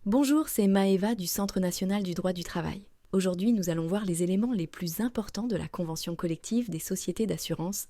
Bonjour, c'est Maëva du Centre national du droit du travail. Aujourd'hui, nous allons voir les éléments les plus importants de la convention collective des sociétés d'assurance.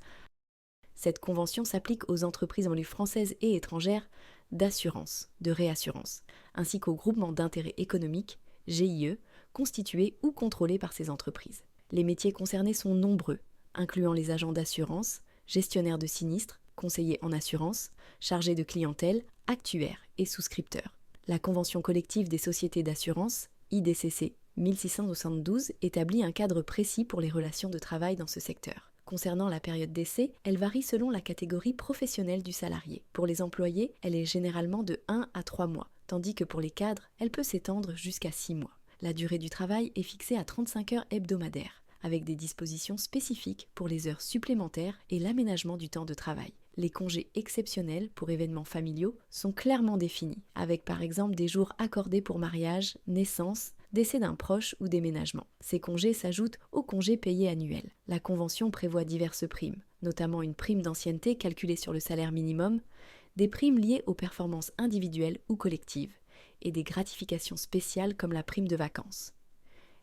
Cette convention s'applique aux entreprises en lieu françaises et étrangères d'assurance, de réassurance, ainsi qu'aux groupements d'intérêt économique, GIE, constitués ou contrôlés par ces entreprises. Les métiers concernés sont nombreux, incluant les agents d'assurance, gestionnaires de sinistres, conseillers en assurance, chargés de clientèle, actuaires et souscripteurs. La Convention collective des sociétés d'assurance, IDCC 1672, établit un cadre précis pour les relations de travail dans ce secteur. Concernant la période d'essai, elle varie selon la catégorie professionnelle du salarié. Pour les employés, elle est généralement de 1 à 3 mois, tandis que pour les cadres, elle peut s'étendre jusqu'à 6 mois. La durée du travail est fixée à 35 heures hebdomadaires, avec des dispositions spécifiques pour les heures supplémentaires et l'aménagement du temps de travail. Les congés exceptionnels pour événements familiaux sont clairement définis, avec par exemple des jours accordés pour mariage, naissance, décès d'un proche ou déménagement. Ces congés s'ajoutent aux congés payés annuels. La Convention prévoit diverses primes, notamment une prime d'ancienneté calculée sur le salaire minimum, des primes liées aux performances individuelles ou collectives, et des gratifications spéciales comme la prime de vacances.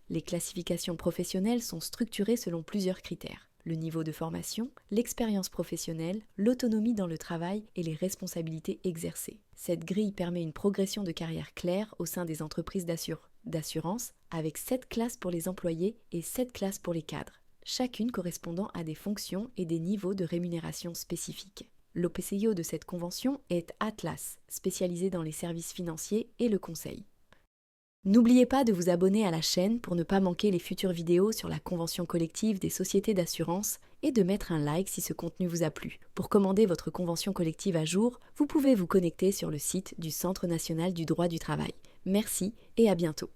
Les classifications professionnelles sont structurées selon plusieurs critères: le niveau de formation, l'expérience professionnelle, l'autonomie dans le travail et les responsabilités exercées. Cette grille permet une progression de carrière claire au sein des entreprises d'assurance, avec 7 classes pour les employés et 7 classes pour les cadres, chacune correspondant à des fonctions et des niveaux de rémunération spécifiques. L'OPCIO de cette convention est Atlas, spécialisé dans les services financiers et le conseil. N'oubliez pas de vous abonner à la chaîne pour ne pas manquer les futures vidéos sur la convention collective des sociétés d'assurance et de mettre un like si ce contenu vous a plu. Pour commander votre convention collective à jour, vous pouvez vous connecter sur le site du Centre national du droit du travail. Merci et à bientôt.